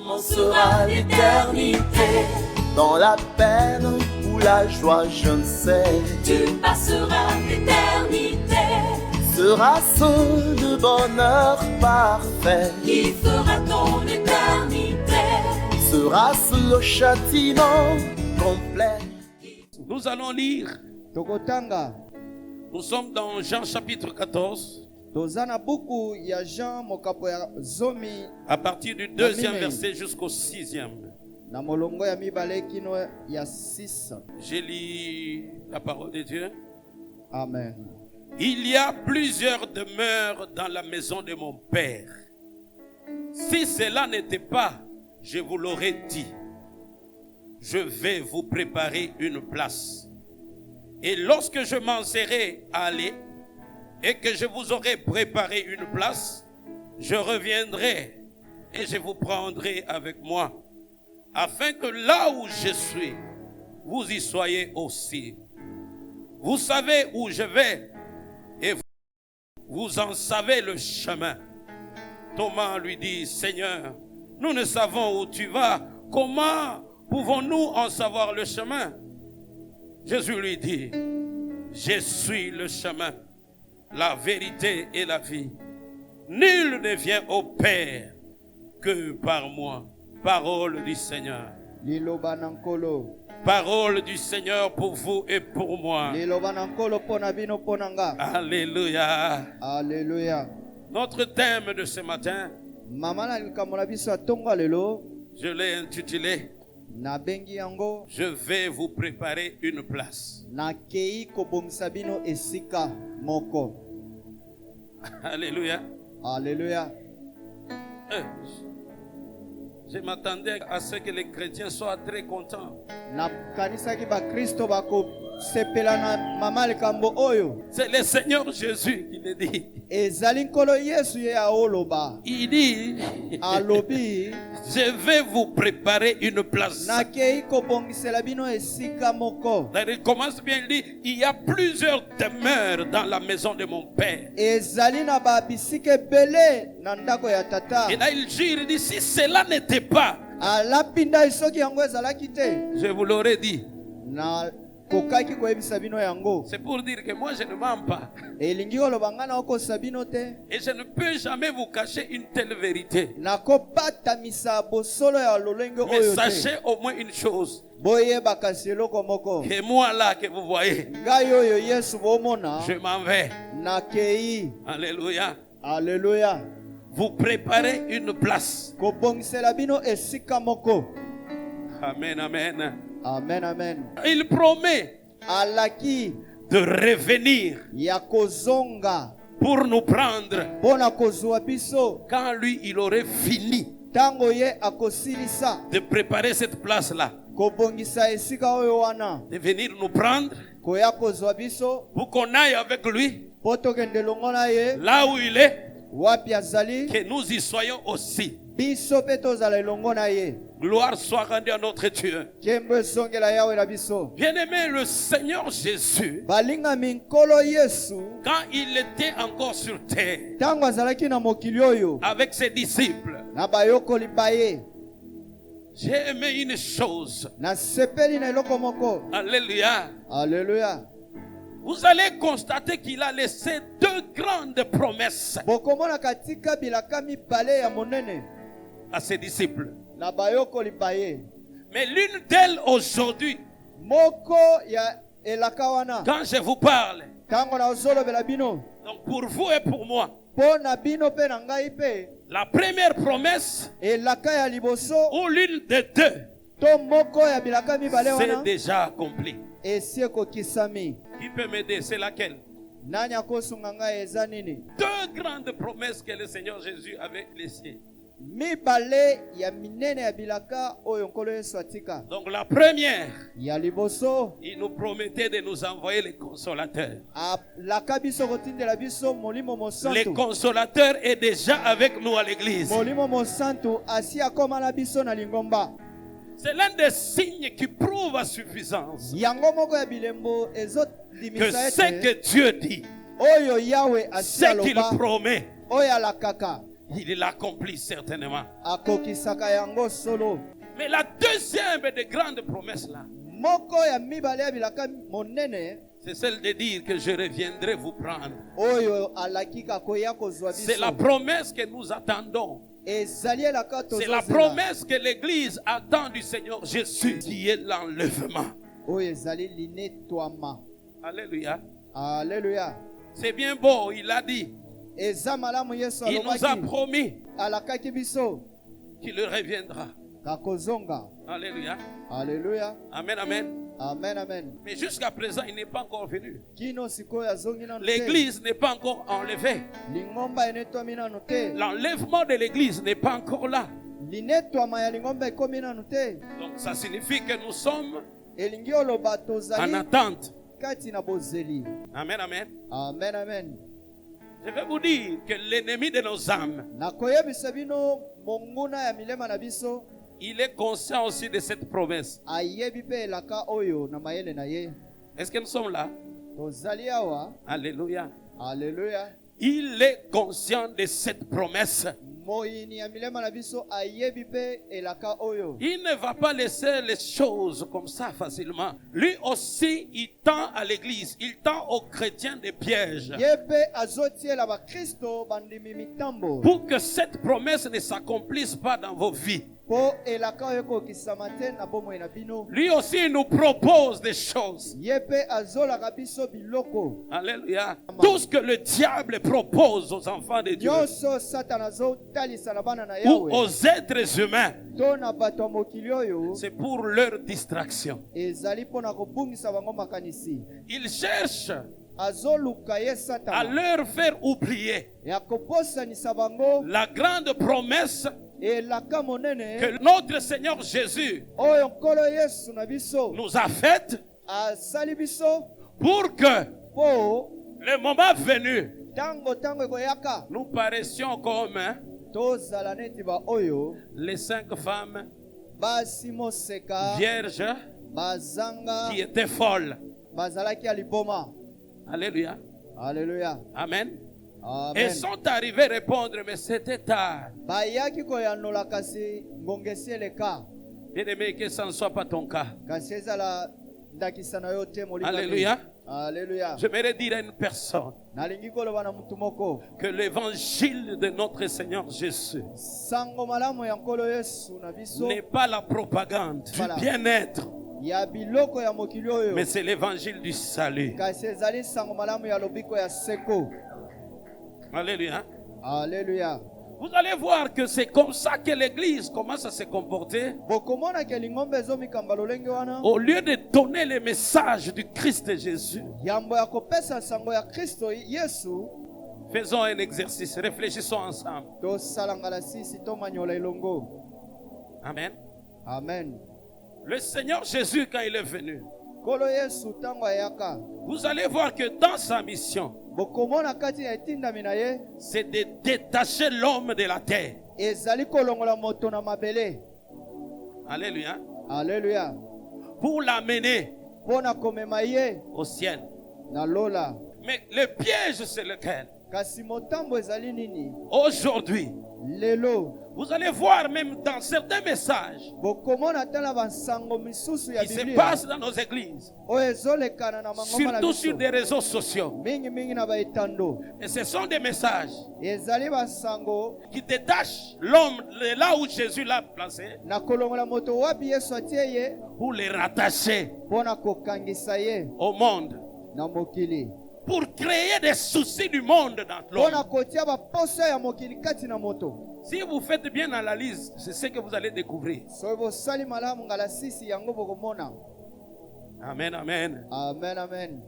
commencera l'éternité. Dans la peine ou la joie, je ne sais. Tu passeras l'éternité. Sera-ce le bonheur parfait? Qui fera ton éternité? Sera-ce le châtiment complet? Nous allons lire. Tokotanga. Nous sommes dans Jean chapitre 14. Tozana buku ya Jean mokapo ya zomi. À partir du 2e verset jusqu'au 6e. Na molongo ya mibale kino ya 6. J'ai lu la parole de Dieu. Amen. Il y a plusieurs demeures dans la maison de mon Père. Si cela n'était pas, je vous l'aurais dit. Je vais vous préparer une place. Et lorsque je m'en serai allé et que je vous aurai préparé une place, je reviendrai et je vous prendrai avec moi, afin que là où je suis, vous y soyez aussi. Vous savez où je vais et vous en savez le chemin. Thomas lui dit, Seigneur, nous ne savons où tu vas. Comment pouvons-nous en savoir le chemin? Jésus lui dit, je suis le chemin, la vérité et la vie. Nul ne vient au Père que par moi. Parole du Seigneur. Parole du Seigneur pour vous et pour moi. Alléluia. Alléluia. Notre thème de ce matin, je l'ai intitulé, je vais vous préparer une place. Alléluia. Alléluia. Je m'attendais à ce que les chrétiens soient très contents. C'est le Seigneur Jésus qui le dit. Il dit, je vais vous préparer une place. Il commence bien, il dit, il y a plusieurs demeures dans la maison de mon Père. Et là il jure, il dit, si cela n'était pas, je vous l'aurais dit. C'est pour dire que moi je ne mens pas. Et je ne peux jamais vous cacher une telle vérité. Mais sachez au moins une chose. Que moi là que vous voyez, je m'en vais. Alléluia. Alléluia. Vous préparez une place. Amen, amen. Amen, amen. Il promet de revenir pour nous prendre quand lui il aurait fini de préparer cette place-là, de venir nous prendre pour qu'on aille avec lui là où il est, que nous y soyons aussi. Gloire soit rendue à notre Dieu. Bien-aimé, le Seigneur Jésus, quand il était encore sur terre, avec ses disciples, j'ai aimé une chose. Alléluia. Alléluia. Vous allez constater qu'il a laissé deux grandes promesses à ses disciples. Mais l'une d'elles aujourd'hui, quand je vous parle, donc pour vous et pour moi, la première promesse, ou l'une des deux, c'est déjà accompli. Qui peut m'aider? C'est laquelle? Deux grandes promesses que le Seigneur Jésus avait laissées. Donc la première, il nous promettait de nous envoyer les consolateurs. Les consolateurs est déjà avec nous à l'église. C'est l'un des signes qui prouve à suffisance que ce que Dieu dit, ce qu'il promet, il l'accomplit certainement. akokisaka yango solo. Mais la deuxième des grandes promesses là, Moko ya mibale ya bilaka monene c'est celle de dire que je reviendrai vous prendre. oyo alakika koya kozwa biso. C'est la promesse que nous attendons. Ezali elaka C'est la tozozela. promesse que l'Église attend du Seigneur Jésus, qui est l'enlèvement. Oyo ezali linetwama. Alléluia. Alléluia. C'est bien beau, il a dit. Eza malamu Yesu Il nous a alobaki. promis Alakaki biso qu'il reviendra. kakozonga. Alléluia. Alléluia. Amen, amen. Amen, amen. Mais jusqu'à présent, il n'est pas encore venu. Kino sikoyo azongi nanu te. L'église n'est pas encore enlevée. Lingomba enetwami nanu te. L'enlèvement de l'église n'est pas encore là. Linetwama ya lingomba ekomi nanu te. Donc ça signifie que nous sommes Elingi oloba en tozali attente. kati na bozeli. Amen, amen. Amen, amen. Je vais vous dire que l'ennemi de nos âmes, Nakoyebisa bino monguna ya milema na biso il est conscient aussi de cette promesse. ayebi pe elaka oyo na mayele na ye. Est-ce que nous sommes là? Tozali awa. Alléluia. Alléluia. Il est conscient de cette promesse. Moyini ya milema na biso ayebi pe elaka oyo. Il ne va pas laisser les choses comme ça facilement. Lui aussi, il tend à l'église, il tend aux chrétiens des pièges. Ye pe azotiela ba Kristo bandimi mitambo. Pour que cette promesse ne s'accomplisse pas dans vos vies. Po elaka oyo ekokisama te na bomoi na bino. Lui aussi, il nous propose des choses. Ye pe azolaka biso biloko. Alléluia. Tout ce que le diable propose aux enfants de Dieu Nyonso Satan azotalisa na bana na ou Yawe. aux êtres humains, To na bato ya mokili oyo c'est pour leur distraction. ezali mpona kobungisa bango makanisi. Il cherche Azoluka ye à Satan leur faire oublier ya kobosanisa bango la grande promesse elaka monene que notre Seigneur Jésus oyo nkolo Yesu na biso nous a faite asali biso pour que po le moment venu, tango ekoyaka nous paraissions comme tozala neti ba oyo les 5 femmes basi moseka vierges bazanga qui étaient folles. bazalaki ya liboma. Alléluia. Alléluia. Amen. Amen. Elles sont arrivées répondre, mais c'était tard. bayaki koyanola kasi ngongesi eleka Bien-aimé, que ça ne soit pas ton cas. kasi ezala ndakisa na yo te molingami. Alléluia. Alléluia. J'aimerais dire à une personne nalingi koloba na mutu moko que l'évangile de notre Seigneur Jésus sango malamu ya nkolo Yesu na biso n'est pas la propagande Voilà. du bien-être, ya biloko ya mokili oyo mais c'est l'évangile du salut. kasi ezali sango malamu ya lobiko ya seko. Alléluia. Alléluia. Vous allez voir que c'est comme ça que l'Église commence à se comporter. bokomona ke lingombe ezomikamba lolenge wana Au lieu de donner le message du Christ Jésus, yambo ya kopesa sango ya Kristo Yesu. faisons un exercice, réfléchissons ensemble. tosalangala sisi tomanyola elongo. Amen. Amen. Le Seigneur Jésus, quand il est venu, nkolo Yesu ntango ayaka vous allez voir que dans sa mission, bokomona kati ya etindami na ye c'est de détacher l'homme de la terre. ezali kolongola moto na mabele. Alléluia. Alléluia. Pour l'amener mpona komema ye au ciel. na lola. Mais le piège, c'est lequel? kasi motambo ezali nini Aujourd'hui, lelo vous allez voir même dans certains messages bokomona tala bansango misusu ya qui se Biblia passent dans nos églises, oyo ezolekana na mangoma na surtout biso sur des réseaux sociaux. mingi na baetando. Et ce sont des messages ezali basango qui détachent l'homme de là où Jésus l'a placé na kolongola moto wapi Yesu atie ye pour les rattacher mpona kokangisa ye au monde, na mokili, pour créer des soucis du monde dans mpona l'homme. kotia baposo ya mokili kati na moto. Si vous faites bien l'analyse, c'est ce que vous allez découvrir. soki bosali malamu ngala sisi yango bokomona. Amen, amen. Amen, amen.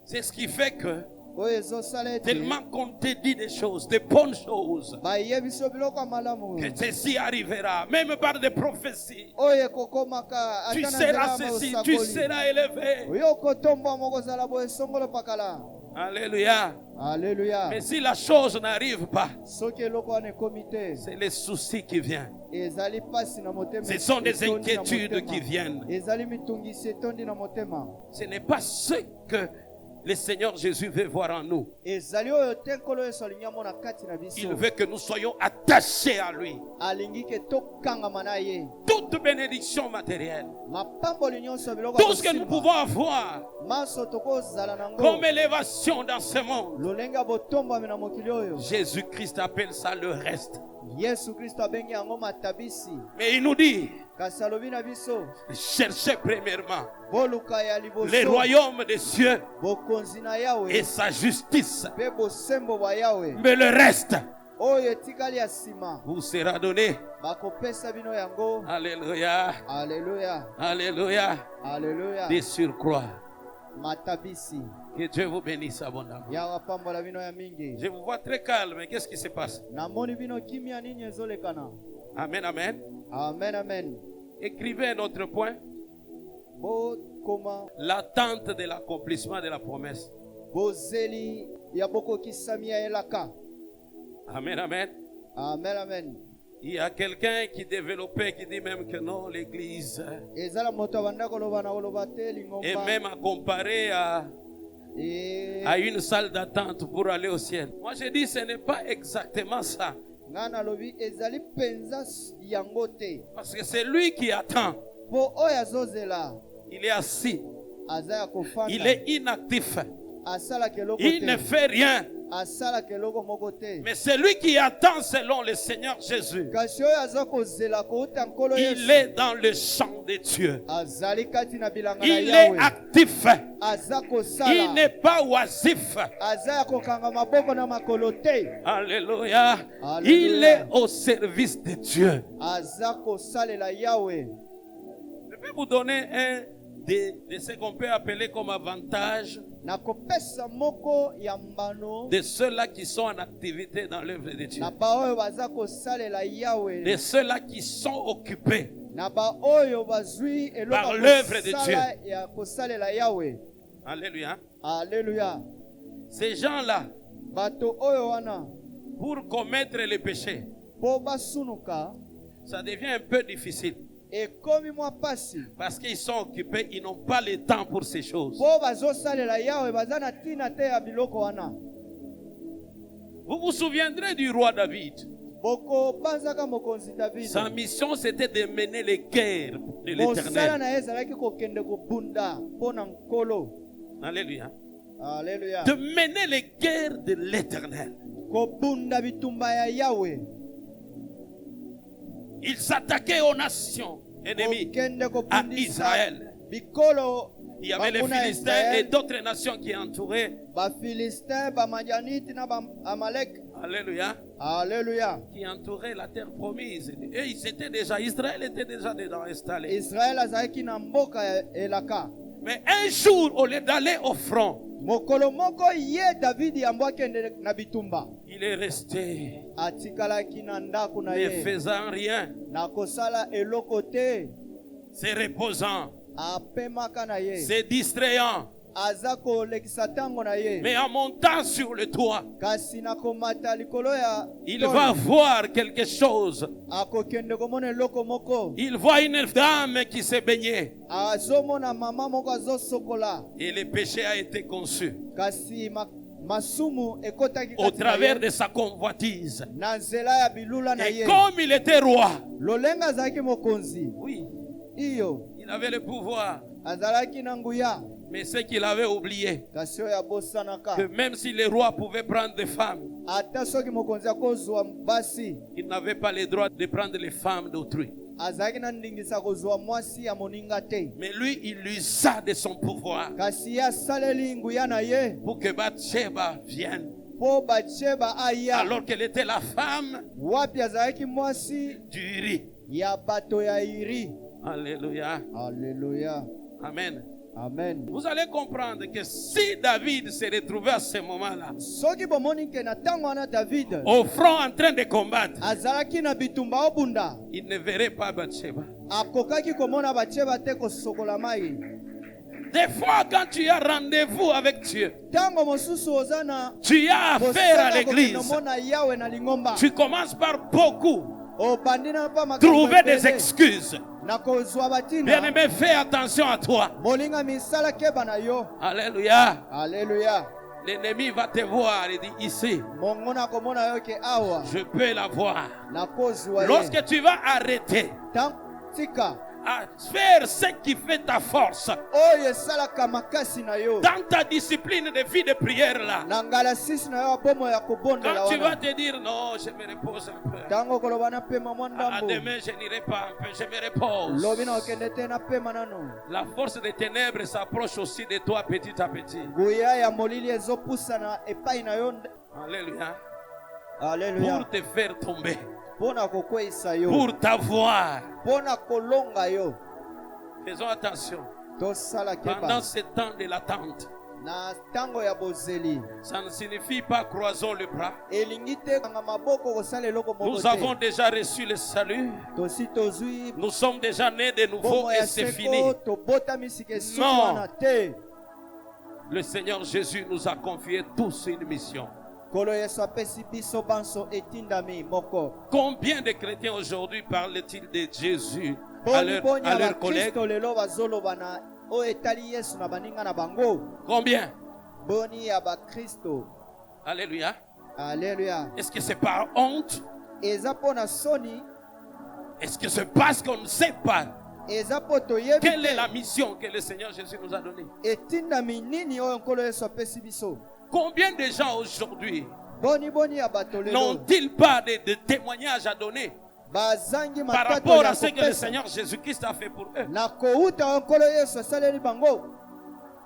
C'est ce qui fait que oyo ezosala ete tellement qu'on te dit des choses, des bonnes choses, bayebi biso biloko ya malamu que ceci arrivera, même par des prophéties. oyo ekokomaka Tu ata na seras nzela ya ceci, tu mosakoli. seras élevé. oyo okotombwa moko ozala boye songolo pakala. Alléluia. Alléluia. Mais si la chose n'arrive pas, soki eloko wana ekomi te c'est les soucis qui viennent. ezali pasi na motema. Ce sont des etondi na inquiétudes motema. qui viennent. ezali mitungisi etondi na motema. Ce n'est pas ce que le Seigneur Jésus veut voir en nous. ezali oyo te nkolo yesu alingi amona kati na biso Il veut que nous soyons attachés à lui. alingi ke tokangama na ye Toute bénédiction matérielle, mapamboli nyonso ya biloko tout ce que nous pouvons avoir maso tokozala nango comme élévation dans ce monde, lolenge ya botombami na mokili oyo Jésus-Christ appelle ça le reste. yesu kristo abengi yango matabisi Mais il nous dit, kasi alobi na biso cherchez premièrement boluka ya le liboso royaume des cieux bokonzi na yawe et sa justice. mpe bosembo bwa yawe Mais le reste oyo etikali ya nsima vous sera donné. bakopesa bino yango. Alléluia. Alléluia, Alléluia. alléluia. Des surcroît. Matabisi Que Dieu vous bénisse abondamment. yawa pambola bino ya mingi. Je vous vois très calme. Mais qu'est-ce qui se passe? Namoni bino kimia nini ezolekana. Amen, amen. Amen, amen. Écrivez un autre point. Bokoma L'attente de l'accomplissement de la promesse. bozeli ya bokokisami ya elaka. Amen, amen. Amen, amen. Il y a quelqu'un qui développait, qui dit même que non, l'église Ezala moto abanda koloba na koloba te est lingomba. même à comparer à une salle d'attente pour aller au ciel. Moi, je dis, ce n'est pas exactement ça. Ngana lobi ezali penza yango te. Parce que c'est lui qui attend. Po oyo azozela Il est assis. aza ya kofanda. Il est inactif. Asala keloko Il ne te. fait rien. Asala keloko moko te. Mais c'est lui qui attend selon le Seigneur Jésus. Kasi oyo aza kozela kouta nkolo Il Yesu. est dans le champ de Dieu. Azali kati na bilanga na Il est Yawe. actif. Aza Il kosala. n'est pas oisif. Aza ya kokanga maboko na makolo te. Alléluia. Alléluia. Il est au service de Dieu. Aza kosalela Yawe. Je vais vous donner un de ce qu'on peut appeler comme avantage Na kopesa moko ya mbano. de ceux-là qui sont en activité dans l'œuvre de Dieu. Na ba oyo baza kosalela Yawe. De ceux-là qui sont occupés Na ba oyo bazwi Par eloko l'œuvre de kosala ya kosalela Yawe. Alléluia. Alléluia. Ces gens-là, Bato oyo wana pour commettre les péchés, po basunuka ça devient un peu difficile. ekomi mwa pasi. Parce qu'ils sont occupés, ils n'ont pas le temps pour ces choses. Po bazosalela Yawe baza na tina te ya biloko wana. Vous vous souviendrez du roi David. Boko banzaka mokonzi David. Sa mission, c'était de mener les guerres de Mosala l'Éternel. na ye ezalaki kokende kobunda mpo na nkolo. Alléluia. Alléluia. De mener les guerres de l'Éternel. Kobunda bitumba ya Yawe. Il s'attaquait aux nations ennemies, Kokende à kobundisa Israël. bikolo. Il y avait les bakuna Philistins et Israël, d'autres nations qui entouraient. Bafilistin, Bamadianite na Amalek. Alléluia. Alléluia. Qui entouraient la terre promise. Et ils étaient déjà, Israël était déjà dedans installé. Israël azalaki na mboka ya elaka. Mais un jour, au lieu d'aller au front, Mokolo moko ye David yambo akende na bitumba. il est resté Atikalaki na ndako na ne ye. faisant rien, Na kosala eloko te. se reposant, Apemaka na ye. se distrayant. Aza kolekisa tango na ye. Mais en montant sur le toit, Kasi na komata likolo ya il tolo, va voir quelque chose. akokende komona eloko moko. Il voit une dame qui se baignait. Azomona mama moko azosokola. Et le péché a été conçu Kasi masumu ekotaki au kati na travers ye. de sa convoitise. Na nzela ya bilula na Et ye. comme il était roi, Lolenga azalaki mokonzi. oui, Iyo il avait le pouvoir. azalaki na nguya. Mais ce qu'il avait oublié, Kasi oyo abosanaka. que même si le roi pouvait prendre des femmes, Ata soki mokonzi akozwa basi. il n'avait pas le droit de prendre les femmes d'autrui. Azalaki na ndingisa kozwa mwasi ya moninga te. Mais lui, il usa de son pouvoir Kasi ye asaleli nguya na ye. pour que Bathsheba vienne. Po Batsheba aya. Alors qu'elle était la femme Wapi azalaki mwasi du riz. ya bato ya iri. Alléluia. Alléluia. Amen. Amen. Vous allez comprendre que si David se retrouvait à ce moment-là, Soki bomoni ke na tango wana David au front en train de combattre, azalaki na bitumba obunda. il ne verrait pas Bathsheba. Akokaki komona Batsheba te kosokola mai. Des fois, quand tu as rendez-vous avec Dieu, Tango mosusu ozana tu as affaire à l'église. Mona Yawe na lingomba. Tu commences par beaucoup obandi na mpa makambo trouver des ebele. excuses. Na kozwa batina. Bien-aimé, fais attention à toi. Molinga misala keba na yo. Alléluia. Alléluia. L'ennemi va te voir et dit ici, Mongona komona yo ke awa. je peux la voir. Na kozwa ye. Lorsque tu vas arrêter Tika. à faire ce qui fait ta force, Oyo esalaka makasi na yo. dans ta discipline de vie de prière là, Na ngala sisi na yo abomo ya kobondela quand tu vas wana. te dire non, je me repose un peu. Tango koloba na pema À mwandambo. demain, je n'irai pas un peu, je me repose. Lobi na okende te na pema nano. La force des ténèbres s'approche aussi de toi petit à petit. Nguya ya molili ezopusana epai na yo. Alléluia. Alléluia. Pour te faire tomber, Pona kokwesa yo. pour t'avoir. Pona kolonga yo. Faisons attention. Tosala Pendant keba. ce temps de l'attente, Na tango ya bozeli. ça ne signifie pas croisons le bras. Elingi te kanga maboko kosala eloko moko Nous te. avons déjà reçu le salut. Tosi tozwi Nous sommes déjà nés de nouveau bomo et ya c'est seko fini. tobotami sike suki Non. wana te. Le Seigneur Jésus nous a confié tous une mission. Kolo Yesu apesi biso banso etindami moko. Combien de chrétiens aujourd'hui parlent-ils de Jésus à Boni leurs boni ya collègues? bakristo lelo bazoloba na oyo etali Yesu na baninga na bango. Combien? Boni ya bakristo. Alléluia. Alléluia. Est-ce que c'est par honte? Eza mpo na soni. Est-ce que c'est parce qu'on ne sait pas Eza mpo toyebi quelle est te. la mission que le Seigneur Jésus nous a donnée? Etindami nini oyo nkolo Yesu apesi biso. Combien de gens aujourd'hui Boni boni ya bato lelo. n'ont-ils pas de témoignages à donner Bazangi par matato rapport ya à ce que le kopesa. Seigneur Jésus-Christ a fait pour eux? Na kouta nkolo Yesu asaleli bango.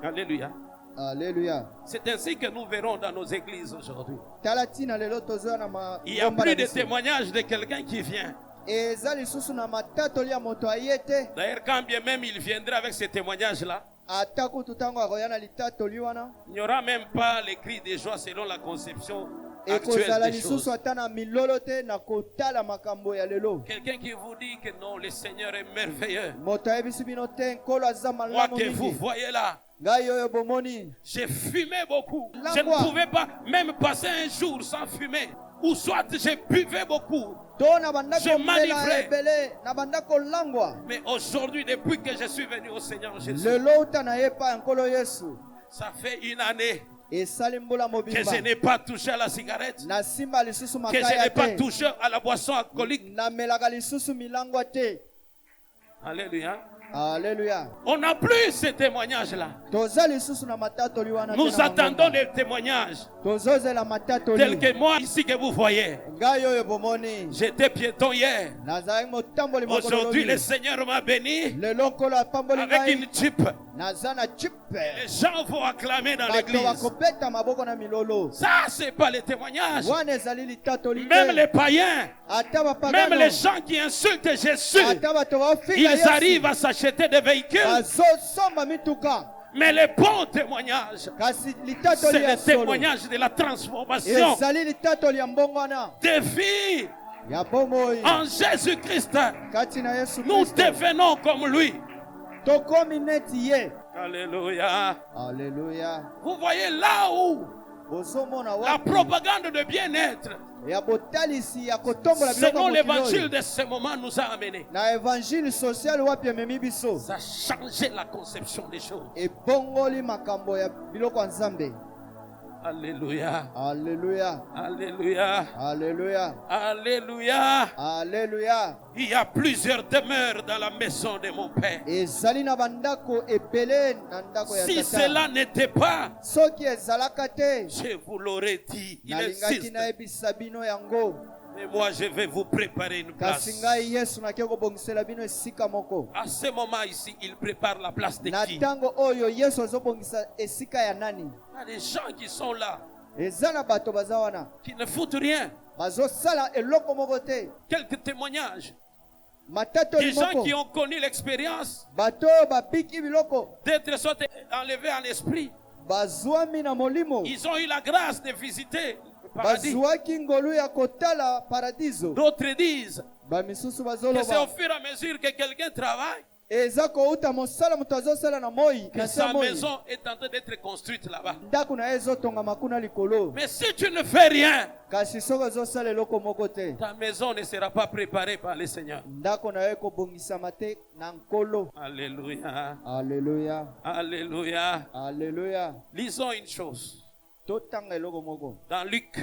Alléluia. Alléluia. C'est ainsi que nous verrons dans nos églises aujourd'hui. Tala tina lelo tozoya na ma. Il n'y a plus de témoignages de quelqu'un qui vient. Eza lisusu na matatoli ya moto ayete. D'ailleurs, quand bien même il viendrait avec ces témoignages-là, Ata kutu tango akoya na litatoli wana. il n'y aura même pas les cris de joie selon la conception actuelle Ekozala des choses. lisusu ata na milolo te na kotala makambo ya lelo. Quelqu'un qui vous dit que non, le Seigneur est merveilleux. Moto ayebisi bino te nkolo aza Moi malamu que vous mingi. voyez là, Ngai oyo bomoni. j'ai fumé beaucoup. La Je voix. ne pouvais pas même passer un jour sans fumer. Ou soit je buvais beaucoup. To na banda Je komela manivrais. ebele na banda kolangwa. Mais aujourd'hui, depuis que je suis venu au Seigneur Jésus, Lelo uta na ye pa nkolo Yesu. ça fait une année Esali mbula que mobimba. je n'ai pas touché à la cigarette, Na simba lisusu que je makaya n'ai pas te. touché à la boisson alcoolique. Na melaka lisusu milangwa te. Alléluia. Alléluia. On n'a plus ce témoignage-là. Toza lisusu na matatoli wana te Nous na attendons bangonga. des témoignages Tozozela tels matatoli. que moi ici que vous voyez. Ngai oyo bomoni. J'étais piéton hier. Nazalaki motamboli mokolo Aujourd'hui, le lobi. Seigneur m'a béni Lelo nkolo apamboli avec ngai. une jupe. Naza na chipe. Les gens vont acclamer dans Bato l'église. bakobeta maboko na milolo. Ça, c'est pas le témoignage. Wana ezali litatoli te. Même les païens, Ata même bapagano. les gens qui insultent Jésus, Ata bato baofika ils Yesu. arrivent à s'acheter des véhicules. Bazosomba mituka. Mais les bons témoignages, Kasi c'est litatoli ya le solo. témoignage de la transformation Ezali litatoli ya mbongo wana. des vies Ya bomoi. en Jésus-Christ. Kati na Yesu Nous Kristo. devenons comme lui. Tokomi neti ye. Alléluia. Alléluia. Vous voyez là où Bozomona la wapi. propagande de bien-être, Ya botalisi ya kotombola biloko selon ya mokili l'évangile oyo. de ce moment, nous a amenés. Na évangile social wapi ememi biso. Ça a changé la conception des choses. Ebongoli makambo ya biloko ya Nzambe. Alléluia. Alléluia. Alléluia. Alléluia. Alléluia. Alléluia. Il y a plusieurs demeures dans la maison de mon Père. Ezali na bandako ebele na ndako ya Si tata. cela n'était pas, Soki ezalaka te. je vous l'aurais dit. Il Nalingaki existe. nayebisa bino yango. Mais moi, je vais vous préparer une Kasi place. ngai Yesu nake kobongisela bino esika moko. À ce moment ici, il prépare la place de Na qui? tango oyo Yesu azobongisa esika ya nani? Il y a des gens qui sont là, Eza na bato baza wana. qui ne foutent rien. Bazosala eloko moko te. Quelques témoignages. Matatoli Des gens moko. qui ont connu l'expérience Bato babiki biloko. d'être soit enlevés en esprit. Bazwami na molimo. Ils ont eu la grâce de visiter le paradis. Bazwaki ngolu ya kotala paradiso. D'autres disent Bamisusu que c'est au bazoloba. fur et à mesure que quelqu'un travaille, eza kouta mosala moto azosala na moi que na sa sa moi maison est en train d'être construite là-bas. ndako na ye ezotongama kuna likolo Mais si tu ne fais rien, kasi soki ozosala eloko moko te ta maison ne sera pas préparée par le Seigneur. ndako na yo ekobongisama te na nkolo. Alléluia. Alléluia. Alléluia. Alléluia. Lisons une chose. Totanga eloko moko Dans Luc,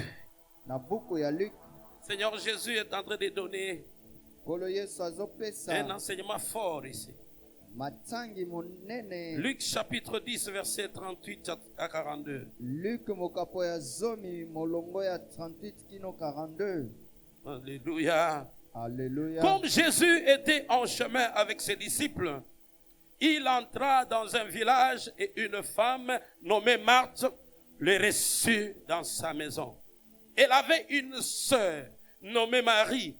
na buku ya Luc Seigneur Jésus est en train de donner nkolo Yesu un azopesa enseignement fort ici. matsangi monene. Luc chapitre 10, verset 38 à 42. Luc mokapo ya zomi molongo ya 38 kino 42. Alléluia. Alléluia. Comme Jésus était en chemin avec ses disciples, il entra dans un village et une femme nommée Marthe le reçut dans sa maison. Elle avait une sœur nommée Marie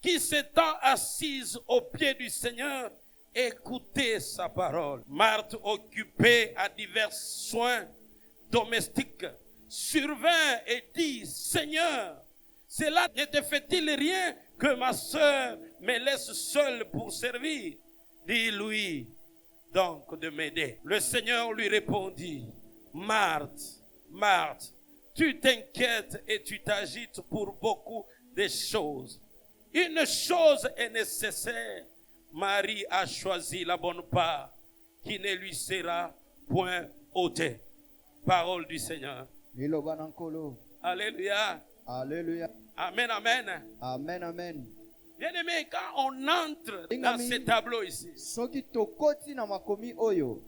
qui s'étant assise aux pieds du Seigneur écoutait sa parole. Marthe, occupée à divers soins domestiques, survint et dit: Seigneur, cela ne te fait-il rien que ma sœur me laisse seule pour servir? Dis-lui donc de m'aider. Le Seigneur lui répondit: Marthe, Marthe, tu t'inquiètes et tu t'agites pour beaucoup de choses. Une chose est nécessaire. Marie a choisi la bonne part qui ne lui sera point ôtée. Parole du Seigneur. Liloba na nkolo. Alléluia. Alléluia. Amen, amen. Amen, amen. Bien-aimé, quand on entre dans ce tableau ici, soki tokoti na makomi oyo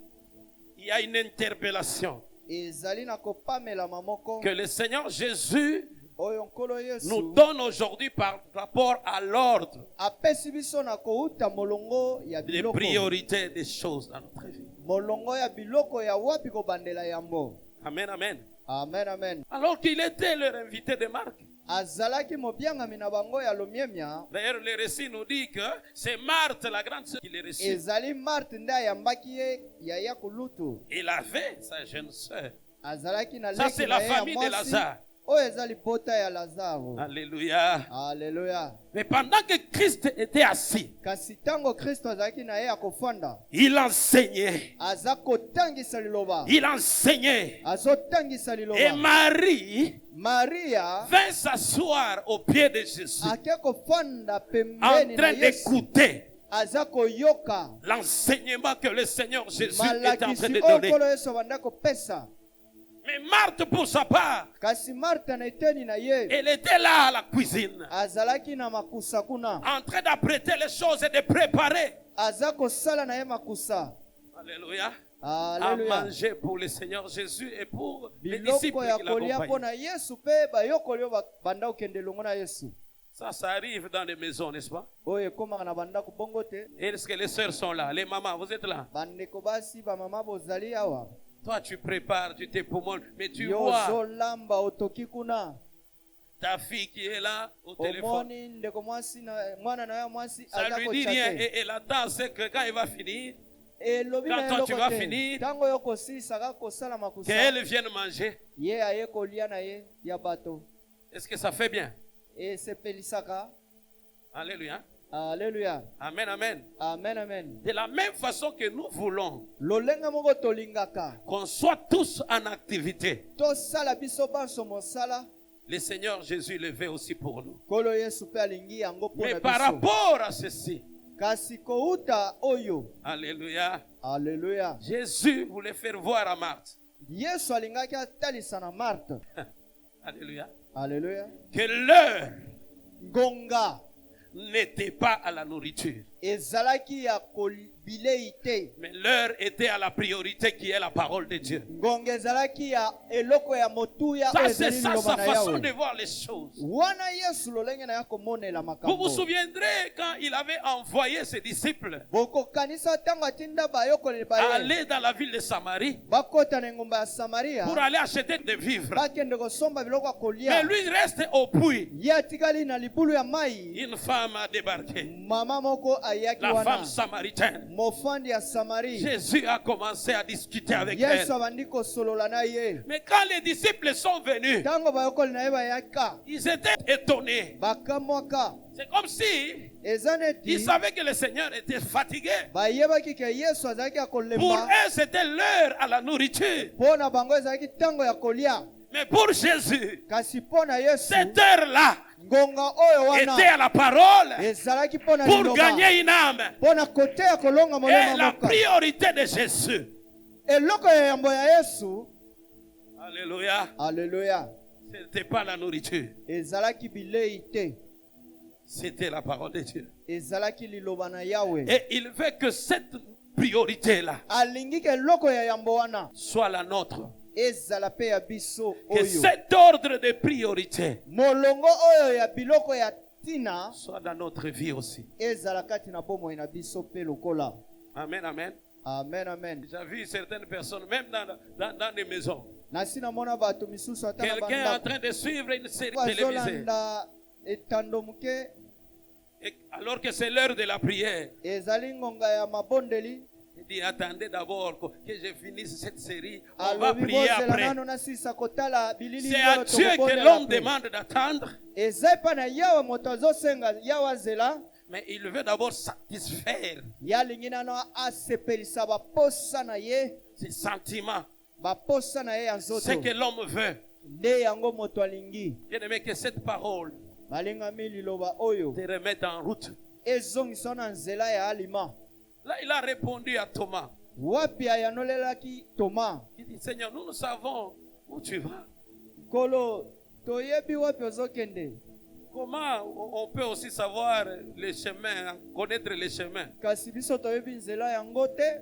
il y a une interpellation ezali na kopamela mamoko que le Seigneur Jésus oyo nkolo Yesu nous donne aujourd'hui par rapport à l'ordre apesi biso na kouta molongo ya des biloko priorités des choses dans notre vie. molongo ya biloko ya wapi kobandela yango. Amen, amen. Amen, amen. Alors qu'il était leur invité de marque. azalaki mobiangami na bango ya lomiemia. D'ailleurs, le récit nous dit que c'est Marthe, la grande sœur, qui les reçut. ezali Marthe nde ayambaki ye yaya kulutu. Il avait sa jeune sœur. azalaki na Ça, leki c'est na la ye ya famille de mwasi Lazare. oyo eza libota ya Lazaro. Alléluia. Alléluia. Mais pendant que Christ était assis, kasi ntango Kristo azalaki na ye ya kofanda il enseignait. aza kotangisa liloba. Il enseignait. azotangisa Et liloba. Marie Maria vint s'asseoir au pied de Jésus ake kofanda en pembeni na train Yesu d'écouter aza koyoka l'enseignement que le Seigneur Jésus était en train malakisi de oyo donner. nkolo Yesu abanda kopesa. Mais Marthe, pour sa part, kasi Martha na eteni na ye elle était là à la cuisine, azalaki na makusa kuna en train d'apprêter les choses et de préparer. aza kosala na ye makusa. Alléluia. À Alléluia. manger pour le Seigneur Jésus et pour les biloko disciples ya qui kolia mpo l'accompagnaient. na Yesu mpe bayokoli oyo banda okende elongo na Yesu Ça arrive dans les maisons, n'est-ce pas? oyo ekomaka na bandako bongo te. Est-ce que les sœurs sont là? Les mamans, vous êtes là? bandeko basi bamama bozali awa Toi, tu prépares, tu t'époumones, mais tu yo vois ozolamba otoki kuna ta fille qui est là au téléphone. omoni ndeko mwasi mwana na yo mwasi Ça aza lui dit rien kotia te. et elle attend c'est que quand il va finir, elobi Quand na toi, eloko tu vas te. finir, ntango yo kosilisaka kosala makusa qu'elle vienne manger. ye aye kolia na ye ya bato Est-ce que ça fait bien? esepelisaka. Alléluia. Alléluia. Amen, amen. Amen, amen. De la même façon que nous voulons lolenge moko tolingaka qu'on soit tous en activité, tosala biso banso mosala le Seigneur Jésus le veut aussi pour nous. nkolo Yesu mpe alingi yango mpo Mais na par biso. rapport à ceci, kasi kouta oyo. alléluia, Alléluia. Jésus voulait faire voir à Marthe, Yesu alingaki atalisa na Marthe. alléluia, Alléluia. que l'heure ngonga n'était pas à la nourriture, ezalaki ya bilei te. mais l'heure était à la priorité qui est la parole de Dieu. ngonga ezalaki ya eloko ya motuya Ça, oyo c'est ezali ça liloba sa na façon de Yawe. voir les choses. wana Yesu lolenge na ya komonela Vous vous makambo. souviendrez quand il avait envoyé ses disciples bokokanisa ntango atinda bayokoli baye aller dans la ville de Samarie bakota na engumba ya Samaria pour aller acheter des vivres. bakende kosomba biloko ya Mais kolia. lui reste au puits. ye atikali na libulu ya mai. Une femme a débarqué. mama moko ayaki la femme wana samaritaine. mofandi ya Samari. Jésus a commencé à discuter avec Yesu elle. abandi kosolola na ye. Mais quand les disciples sont venus, Ntango bayokoli na ye bayaka ils étaient étonnés. bakamwaka. C'est comme si Eza ils neti savaient que le Seigneur était fatigué. bayebaki ke Yesu azalaki ya Pour kolemba. eux, c'était l'heure à la nourriture. Mpo na bango ezalaki ntango ya kolia. Mais pour Jésus, Kasi mpo na Yesu cette heure-là ngonga oyo wana était à la parole ezalaki mpo na pour liloba. gagner une âme. Mpo na koteya kolonga Et molema la moka. priorité de Jésus. Eloko ya yambo ya Yesu, Alléluia. Alléluia, Ce n'était pas la nourriture. ezalaki bilei te, C'était la parole de Dieu. ezalaki liloba na Yawe. Et il veut que cette priorité-là Alingi ke eloko ya yambo wana soit la nôtre. ezala pe ya biso Que oyo. cet ordre de priorité Molongo oyo ya biloko ya tina soit dans notre vie aussi. ezala kati na bomoi na biso pe lokola. Amen, amen. Amen, amen. J'ai vu certaines personnes, même dans des maisons, Nasi namona bato misusu ata na quelqu'un est en bandako train de suivre une série télévisée. bazolanda etando moke Et alors que c'est l'heure de la prière, ezali ngonga ya mabondeli. il dit attendez d'abord que je finisse cette série. On va Alobi prier bozela après. nano nasisa kotala bilili C'est à oyo Dieu que tokobondela l'homme pe. demande d'attendre, Eza epai na Yawe moto azosenga Yawe azela mais il veut d'abord satisfaire ye alingi nano asepelisa baposa na ye, ses sentiments. baposa na ye ya Ce nzoto. que l'homme veut. Nde yango moto alingi. Bien aimé, que cette parole Balingami liloba oyo te remette en route. ezongisa na nzela ya alima. Là, il a répondu à Thomas. Wapi ayanolelaki Toma, Il dit Seigneur, nous savons où tu vas. Kolo toyebi wapi ozokende. Comment on peut aussi savoir les chemins, connaître les chemins? Kasi biso toyebi nzela yango te.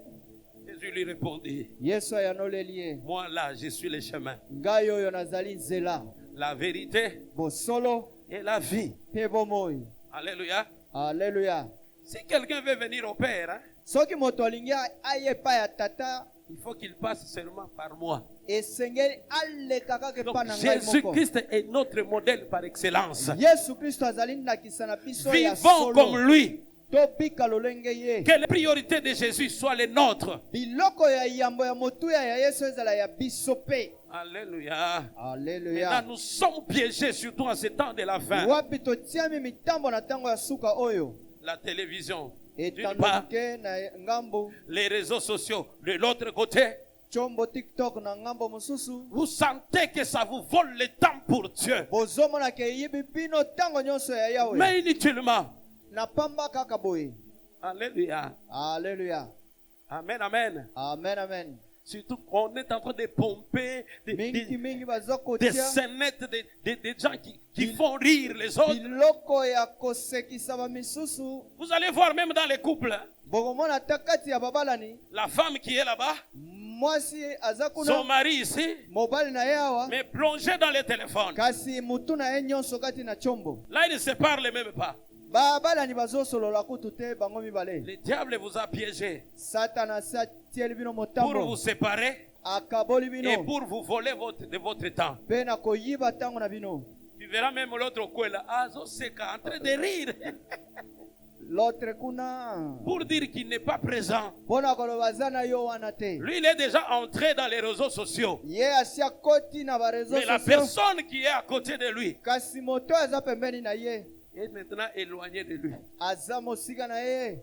Jésus lui répondit, Yesu ayanoleli ye, moi là, je suis le chemin, ngai oyo nazali nzela, la vérité bosolo et la vie. pe bomoi. Alléluia. Alleluya. Si quelqu'un veut venir au Père, hein, Soki moto alingi aye epai ya tata, il faut qu'il passe seulement par moi. esengeli aleka kaka Donc epai na ngai moko. Jésus-Christ est notre modèle par excellence. Yesu Kristo azali ndakisa na biso ya Vivons comme solo. lui. Tobika lolenge ye. Que les priorités de Jésus soient les nôtres. Biloko ya yambo ya motuya ya Yesu ezala ya biso pe. Alléluia. Alleluya. Maintenant, nous sommes piégés, surtout en ce temps de la fin. Wapi totiami mitambo na ntango ya suka oyo. La télévision, d'une Etando part, moke na ngambo, les réseaux sociaux, de l'autre côté. chombo TikTok na ngambo mosusu. Vous sentez que ça vous vole le temps pour Dieu. Bozomona ke yibi bino ntango nyonso ya Yawe. Mais inutilement. Na pamba kaka boye. Alléluia. Alleluya. Amen, amen. Amen, amen. Surtout qu'on est en train de pomper Mingi mingi des bazokotia scénettes, des gens qui font rire les autres. biloko ya kosekisa bamisusu. Vous allez voir même dans les couples, hein, Bokomona ata kati ya babalani, la femme qui est là-bas, mwasi aza son kuna, mari ici, mobali na ye awa, mais plongé dans les téléphones. kasi mutu na ye nyonso kati na chombo. Là, ils ne se parlent même pas. Babalani bazosolola kutu te bango mibale. Le diable vous a piégé Satana si atieli bino pour motambo, vous séparer akaboli et bino, pour vous voler de votre temps. pe na koyiba ntango na bino. Tu verras même l'autre coin là, Azoseka, en train de rire L'autre kuna, pour dire qu'il n'est pas présent. mpona koloba aza na yo wana te. Lui, il est déjà entré dans les réseaux sociaux. Ye asi akoti na bareseau Mais la sociaux, personne qui est à côté de lui kasi moto aza pembeni na ye, est maintenant éloignée de lui. aza mosika na ye.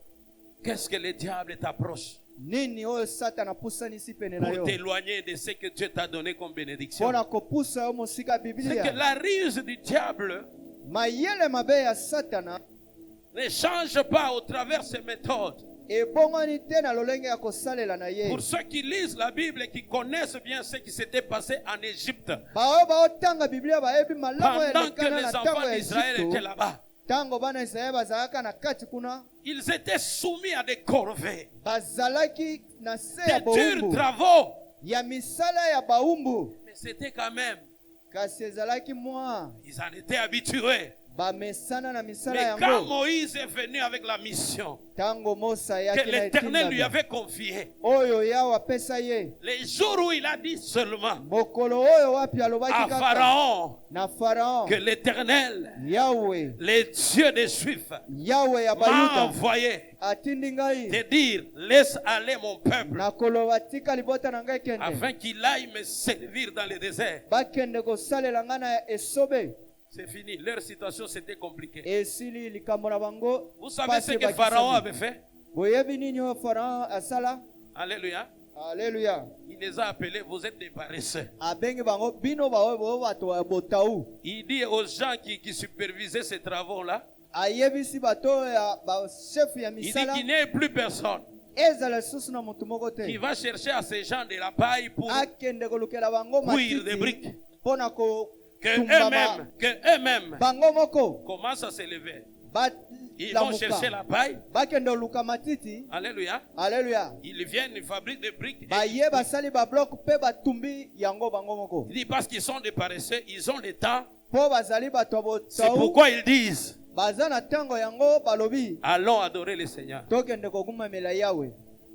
Qu'est-ce que le diable t'approche Nini oyo Satana apusanisi pene na pour yo, t'éloigner de ce que Dieu t'a donné comme bénédiction? mpona kopusa yo mosika ya C'est que Biblia. la ruse du diable Mayele mabe ya Satana ne change pas au travers ses méthodes. ebongwani te na lolenge ya kosalela na ye. Pour ceux qui lisent la Bible et qui connaissent bien ce qui s'était passé en Égypte, Baoyo baotanga Biblia bayebi malamu pendant que elekana les na enfants ntango ya d'Israël étaient Egypte, là-bas, ntango bana Israele bazalaka na kati kuna, ils étaient soumis à des corvées, bazalaki na se ya des durs bawumbu, travaux. ya misala ya bawumbu, Mais c'était quand même, kasi ezalaki mwa ils en étaient habitués. bamesana na misala Mais quand yango Moïse est venu avec la mission tango Mosa que yaki na l'Éternel lui etinda avait confiée, oyo Yawe apesa ye les jours où il a dit seulement mokolo oyo wapi à alobaki kaka Pharaon na Pharaon que l'Éternel, Yawe le Dieu des Juifs, Yawe ya m'a bayuda envoyé atindi ngai te dire, laisse aller mon peuple na koloba tika libota na ngai kende afin qu'il aille me servir dans le désert. bakende kosalela ngai na esobe C'est fini. Leur situation c'était compliquée. esili likambo na bango Vous savez pasi ce que ebakisami. Pharaon avait fait? boyebi nini oyo Pharaon asala Alléluia. Alléluia. Il les a appelés, vous êtes des paresseux. Abengi bango bino baoyo boyo bato ya botau Il dit aux gens qui supervisaient ces travaux-là, ayebisi bato oyo ya chef ya il dit misala qu'il n'y ait plus personne ezala lisusu na motu moko qui te va chercher à ces gens de la paille pour akende kolukela bango cuire des matiti briques. mpo na Que kotumbama eux-mêmes bango moko commencent à s'élever. ba- Ils vont chercher lamuka la paille. bakende koluka matiti. Alléluia. Alleluya. Ils viennent, ils fabriquent des briques. et Baye basali ba bloc pe batumbi yango bango moko. il dit parce qu'ils sont des paresseux, ils ont le temps. Po bazali bato C'est botau pourquoi ils disent, baza na tango yango balobi allons adorer le Seigneur. tokende kogumamela Yawe.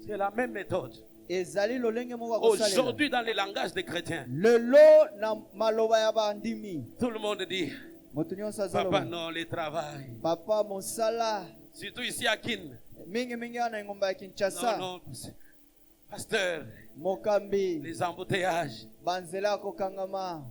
C'est la même méthode. Ezali lolenge moko kosalela. Aujourd'hui, dans le langage des chrétiens, Lelo na maloba ya bandimi. tout le monde dit, Moto nyonso papa, azaloba. non, le travail. Papa mosala Surtout ici à Kin. mingi ana ngomba ya Non, Kinshasa. non, pasteur, Mokambi les embouteillages. banzela kokangama.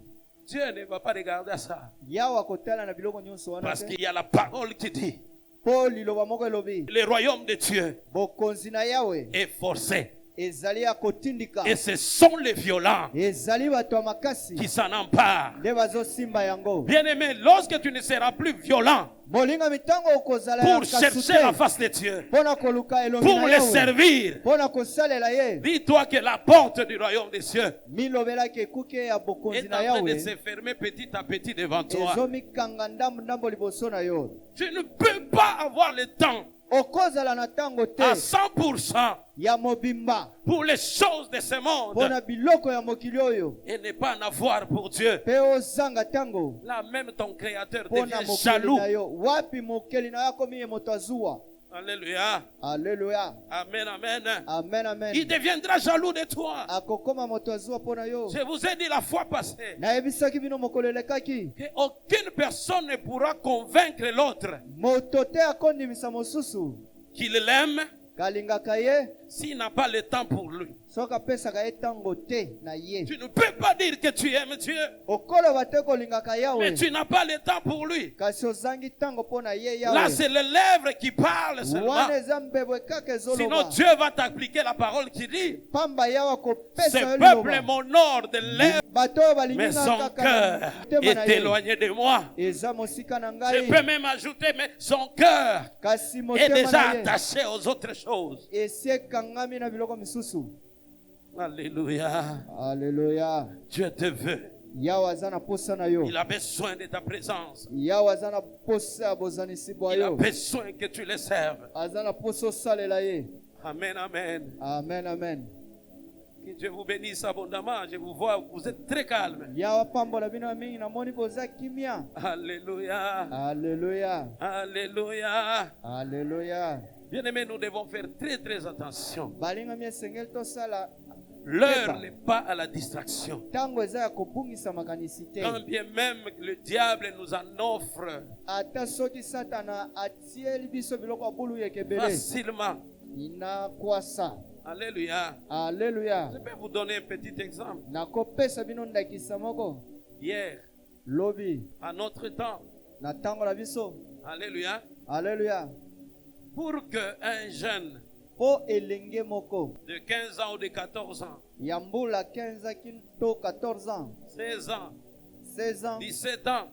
Dieu ne va pas regarder à ça. Yawe akotala na biloko nyonso wana Parce te. qu'il y a la parole qui dit, Po liloba moko elobi. le royaume de Dieu Bokonzi na Yawe est forcé. ezali ya kotindika. Et ce sont les violents Ezali bato ya makasi qui s'en emparent. nde bazosimba yango. Bien-aimé, lorsque tu ne seras plus violent Bolinga mitango okozala ya pour chercher la face de Dieu, mpona koluka elongi pour na le Yawe servir, mpona kosalela ye dis-toi que la porte du royaume des cieux milobelaki ekuke ya bokonzi est na en train de Yawe se fermer petit à petit devant toi. ezomikanga ndambo ndambo liboso na yo. Tu ne peux pas avoir le temps Okozala na tango te à 100% ya mobimba pour les choses de ce monde mpona biloko ya mokili oyo et ne pas en avoir pour Dieu. mpe ozanga tango Là même ton créateur mpona devient mokeli jaloux. na yo. Wapi mokeli na yo akomi ye moto azuwa. Alléluia. Alleluya. Amen, amen. Amen, amen. Il deviendra jaloux de toi. Akokoma moto azuwa mpona yo. Je vous ai dit la fois passée Nayebisaki bino mokolo elekaki qu'aucune personne ne pourra convaincre l'autre moto te akondimisa mosusu qu'il l'aime kalingaka ye s'il n'a pas le temps pour lui. soki apesaka ye ntango te na ye. Tu ne peux pas dire que tu aimes Dieu, okoloba te kolingaka mais Yawe tu n'as pas le temps pour lui. kasi ozangi ntango mpo na ye Là, Yawe. c'est les lèvres qui parlent seulement. wana eza mbebwe kaka Sinon, ezoloba Dieu va t'appliquer la parole qui dit, pamba Yawe akopesa ce yo peuple liloba. m'honore de lèvres, bato oyo mais balingaka son kaka cœur na motema na est ye éloigné de moi. eza mosika na Je peux ngai même ajouter, mais son cœur kasi est motema déjà na ye attaché aux autres choses. esi ekangami na biloko misusu. Alléluia. Alleluya. Dieu te veut. Yawe aza na posa na yo. Il a besoin de ta présence. Yawe aza na posa ya bozanisi bwa Il a yo. besoin que tu le serves. aza na posa osalela ye. Amen, amen. Amen, amen. Que Dieu vous bénisse abondamment. Je vous vois, vous êtes très calme. Yawe apambola bino ya mingi namoni boza kimia. Alléluia. Alléluia. Alléluia. Alléluia. Bien-aimés, nous devons faire très très attention. Balinga mi esengeli tosala L'heure n'est pas à la distraction. ntango eza ya kobungisa makanisi te. Quand bien même le diable nous en offre Ata soki satana atieli biso biloko ya bulu ekebele facilement. inakwasa. Alléluia. Alléluia. Je peux vous donner un petit exemple. nakopesa bino ndakisa moko. Hier, Lobi à notre temps, na ntango na biso. alléluia, Alléluia. pour qu'un jeune Po elenge moko de 15 ans ou de 14 ans, ya mbula 15 to 14 ans, 16 ans, 16 ans, 17 ans,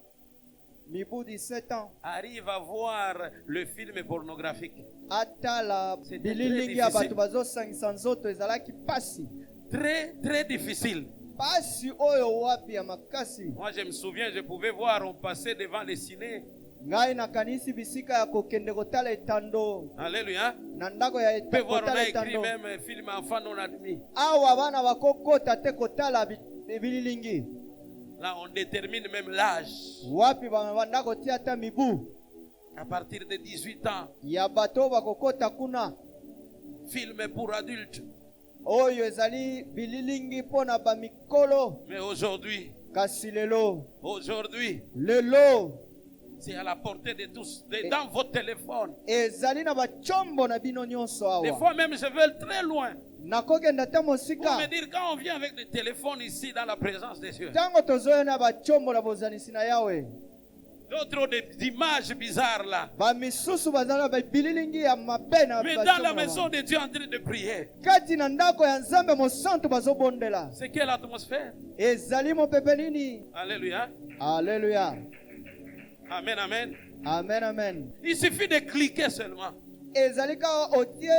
mibu 17 ans, arrive à voir le film pornographique. atala C'était bililingi très ya difficile. bato bazosangisa nzoto ezalaki pasi. Très, très difficile. Pasi oyo wapi ya makasi. Moi, je me souviens, je pouvais voir, on passait devant les ciné. Ngai nakanisi bisika ya kokende kotala etando Alléluia. na ndako ya On peut voir, on kotala a écrit etando. même un film enfant non admis. Awa bana bakokota te kotala bililingi. Là, on détermine même l'âge. wapi banda kotia ata mibu À partir de 18 ans, ya bato bakokota kuna film pour adultes. oyo ezali bililingi mpona bamikolo. Mais aujourd'hui, Kasi lelo c'est à la portée de tous, dans votre téléphone. ezali na bachombo na bino nyonso Des awa. fois même, je vais très loin. nakokenda ta Pour mosika me dire, quand on vient avec le téléphone ici, dans la présence des cieux, ntango tozoya na bachombo na bozanisi na yawe, d'autres ont des images bizarres là. bamisusu bazali na babililingi ya mabe na Mais bachombo dans la na maison bango. de Dieu en train de prier, kati na ndako ya nzambe mosantu bazobondela, c'est quelle atmosphère? ezali mopepe nini? Alléluia. Alléluia. Amen, amen. Amen, amen. Il suffit de cliquer seulement. ezali kaka otie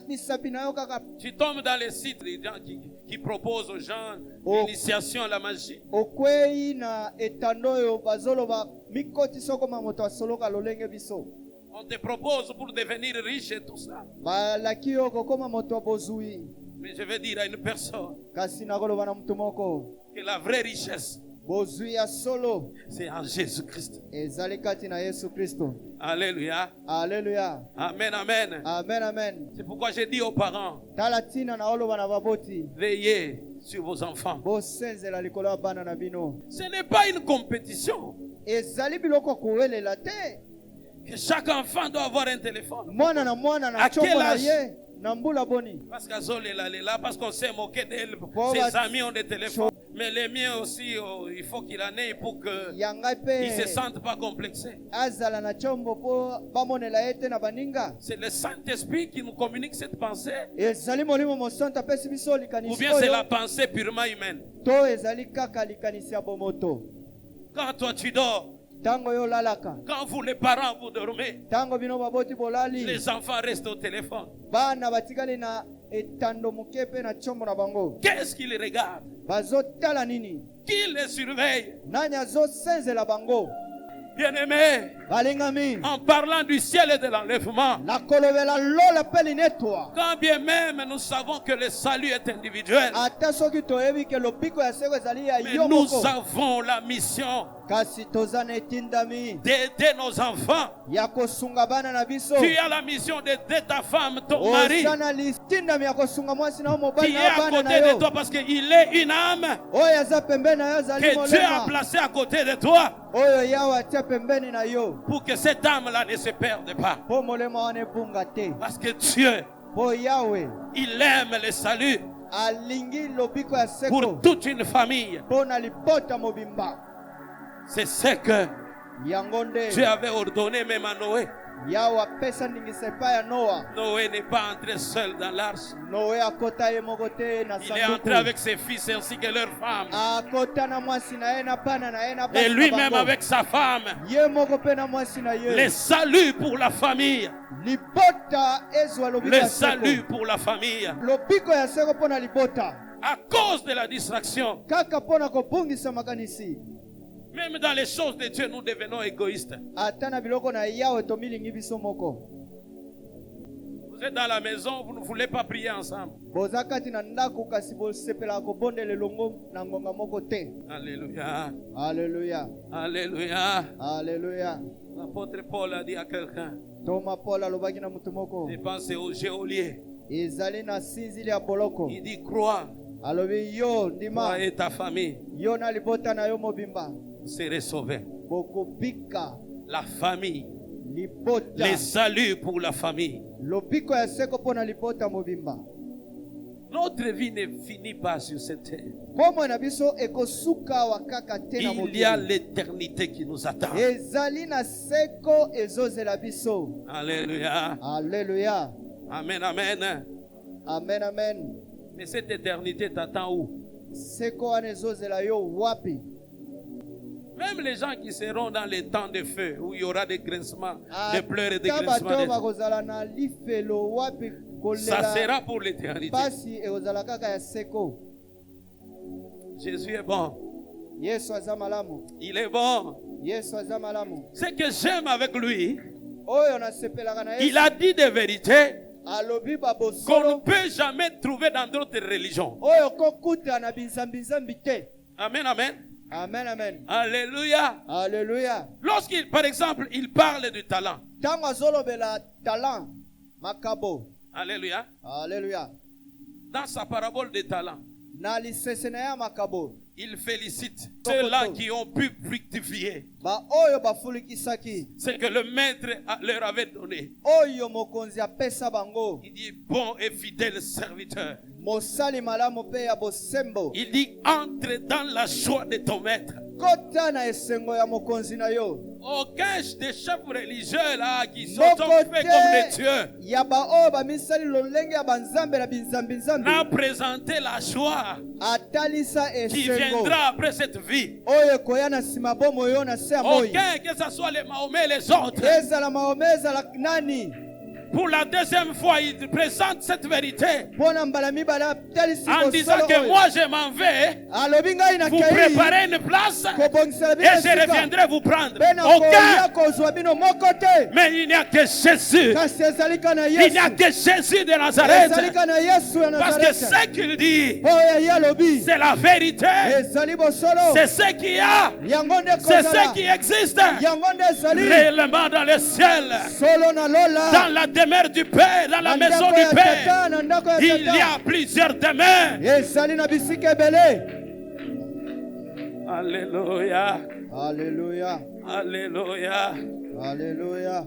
misapi na yo kaka, Tu tombes dans les sites des gens qui proposent aux gens Oh. l'initiation à la magie. okwei na etando oyo bazoloba mikotisa okoma moto asoloka lolenge biso. On te propose pour devenir riche et tout ça. balaki yo kokoma moto bozwi. Mais je vais dire à une personne kasi nakoloba na mutu moko, que la vraie richesse, bozwi ya solo c'est en Jésus-Christ. ezali kati na Yesu Kristo. Alléluia. Alléluia. Amen, amen. Amen, amen. C'est pourquoi j'ai dit aux parents, tala tina na oloba na baboti, veillez sur vos enfants. bosenzela likolo ya bana na bino. Ce n'est pas une compétition. ezali biloko kowelela te. Que chaque enfant doit avoir un téléphone. mwana na mwana na À quel chombo na âge? ye na mbula boni. Parce qu'Azol est là, parce qu'on s'est moqué d'elle. Bon, Ses bah, amis ont des téléphones. Mais les miens aussi, il faut qu'il en ait pour qu'ils yangai ne se pe sentent pas complexés. azala na chombo po bamonela ye te na baninga. C'est le Saint-Esprit qui nous communique cette pensée. ezali molimo mosantu apesi biso Ou likanisi bien c'est la oyo, pensée purement humaine. to ezali kaka likanisi ya bomoto. Quand toi tu dors, ntango yo lalaka, quand vous les parents vous dormez, ntango bino baboti bolali, les enfants restent au téléphone. bana batikali na etando moke pe na chombo na bango. Qu'est-ce qu'ils regardent? bazotala nini? Qui les surveille? nani azosenzela bango? Bien-aimés, balingami, en parlant du ciel et de l'enlèvement, nakolobela lola pe linetwa. quand bien même nous savons que le salut est individuel, ata soki toyebi ke lobiko ya seko ezali ya mais yo nous moko, avons la mission kasi toza na etindami d'aider nos enfants. ya kosunga bana na biso. Tu as la mission d'aider ta femme, ton mari, oza na litindami ya kosunga mwasi na yo mobali qui est na à bana na côté de yo, toi parce qu'il est une âme oyo aza pembeni na yo azali que Dieu a molema, placée à côté de toi oyo yawe atia pembeni na yo, pour que cette âme-là ne se perde pas. mpo molema wana ebunga te. Parce que Dieu, mpo yawe il aime le salut alingi lobiko ya seko pour toute une famille. mpo na libota mobimba. C'est ce que yango nde Dieu avait ordonné même à Noé. yawe apesa ndingisa epai ya Noa. Noé n'est pas entré seul dans l'arche. Noe akota ye moko te na Il est entré sanduku, avec ses fils ainsi que leurs femmes. akota na mwasi na ye na bana na ye na basi Et na lui-même bango. avec sa femme. ye moko pe na mwasi na Le ye. salut pour la famille. libota ezwa lobiko Le ya salut seko, pour la famille. lobiko ya seko mpo na libota, À cause de la distraction. kaka mpo na kobungisa makanisi. Même dans les choses de Dieu, nous devenons égoïstes. ata na biloko na yawe tomilingi biso moko. Vous êtes dans la maison, vous ne voulez pas prier ensemble. boza kati na ndako kasi bosepelaka kobondela elongo na ngonga moko te. Alléluia. Alléluia. Alléluia. Alléluia. L'apôtre Paul a dit à quelqu'un, toma Paul alobaki na mutu moko, je pense au geôlier. ezali na sinzili ya boloko. Il dit, crois, alobi yo ndima, toi et ta famille, yo na libota na yo mobimba, vous serez sauvés. bokobika. La famille. libota, Les saluts pour la famille. lobiko ya seko mpo na libota mobimba. Notre vie ne finit pas sur cette terre. bomoi na biso ekosuka awa kaka te na Il y a mokili. l'éternité qui nous attend. ezali na seko ezozela biso. Alléluia. Alléluia. Amen, amen. Amen, amen. Mais cette éternité t'attend où? seko wana ezozela yo wapi? Même les gens qui seront dans les temps de feu, où il y aura des grincements, des pleurs et des Ata grincements, bato des... bakozala na lifelo wapi ça kolela sera pour l'éternité. pasi ekozala kaka ya seko. Jésus est bon. Yesu aza malamu. Il est bon. Yesu aza malamu. Ce que j'aime avec lui, oyo nasepelaka na il Yesu, a dit des vérités alobi qu'on ne babosolo peut jamais trouver dans d'autres religions. oyo kokuta na binzambi-nzambi te. Amen, amen. Amen, amen. Alléluia. Alléluia. Lorsqu'il, par exemple, il parle du talent. Ntango azolobela talent makabo. Alléluia. Alléluia. Dans sa parabole des talents, Na lisese na ya makabo. il félicite ceux-là qui ont pu fructifier Ba oyo bafulikisaki. ce que le maître leur avait donné. Oyo mokonzi apesa bango. Il dit, bon et fidèle serviteur. Mosali malamu pe ya bosembo. Il dit, entre dans la joie de ton maître. Kota na esengo ya mokonzi na yo. Aucun des chefs religieux là qui sont faits comme des dieux ya ba oyo bamisali lolenge ya banzambe na binzambi-nzambi n'a présenté la joie atalisa qui esengo viendra après cette vie. oyo ekoya na nsima bomo yo na se ya moi. Aucun, que ce soit les Mahomet et les autres. Ezala Mahome ezala nani. Pour la deuxième fois, il présente cette vérité Mpona mbala mibale atalisi en disant bosolo que oyo. moi je m'en vais Alobi ngai vous nakei préparer une place kobongisela et bino je esika. reviendrai vous prendre. Mpe nakoya Aucun, kozwa bino moko te. mais il n'y a que Jésus. Kasi ezali ka na Il n'y a Yesu. que Jésus de Ezali Nazareth. ka na Yesu ya Parce que Nazareth. ce qu'il dit, Oyo ye alobi c'est la vérité. ezali bosolo. C'est ce qu'il y a. Yango nde C'est kozala. ce qui existe Yango nde ezali. réellement dans le ciel, Solo na lola. dans la demeure du Père, dans la Na maison ndako du ya Père. tata, na ndako ya Il y tata. a plusieurs demeures. ezali na bisika ebele. Alléluia. Alléluia. Alléluia. Alléluia.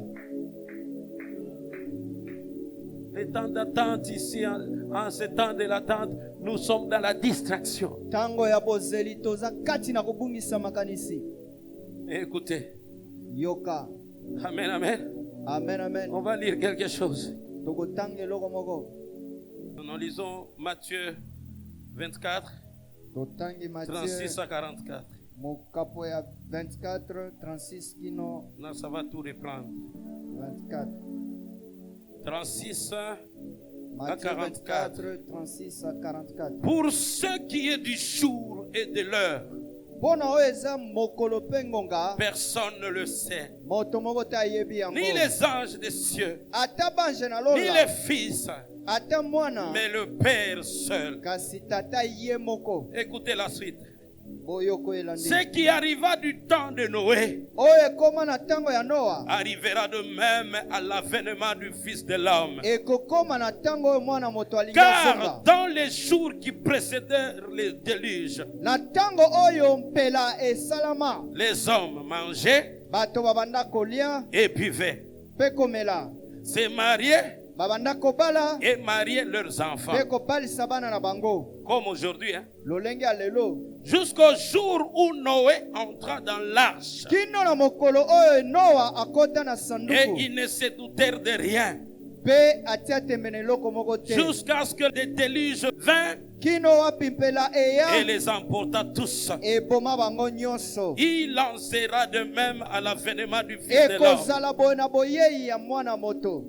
Les temps d'attente ici, en ce temps de l'attente, nous sommes dans la distraction. Tango ya bozeli toza kati na kobungisa makanisi. Écoutez. Yoka. Amen, amen. Amen, amen. On va lire quelque chose. Tokotange eloko moko. Nous lisons Matthieu 24, Totangi 36 Matthieu à 44. mokapo ya 24, 36 kino Là, ça va tout reprendre. 24. 36 à Matthieu 44. 24, 36 à 44. Pour ce qui est du jour et de l'heure, Mpona oyo eza mokolo mpe ngonga, personne ne le sait. moto moko te ayebi yango. Ni les anges des cieux, Ata bange na ni les lola, fils, ata mwana, mais le Père seul. kasi tata ye moko. Écoutez la suite. Boyoko elandi. Ce qui arriva du temps de Noé Oyo ekoma na ntango ya Noa, arrivera de même à l'avènement du Fils de l'homme. ekokoma na ntango oyo mwana moto alingi Car azonga. dans les jours qui précédèrent le déluge, Na ntango oyo mpela esalama, les hommes mangeaient bato babanda kolia et buvaient, mpe komela, se mariaient babanda kobala et mariaient leurs enfants. mpe kobalisa bana na bango. Comme aujourd'hui, hein. Lolenge ya lelo Jusqu'au jour où Noé entra dans l'arche. kino na mokolo oyo Noa akota na Et sanduku ils ne se doutèrent de rien. mpe atia temene eloko moko te. Jusqu'à ce que le déluge vint Kino wapi mpela et eya les emporta tous. eboma bango nyonso. Il en sera de même à l'avènement du Fils de l'homme. Ekozala boye na boyei ya mwana moto.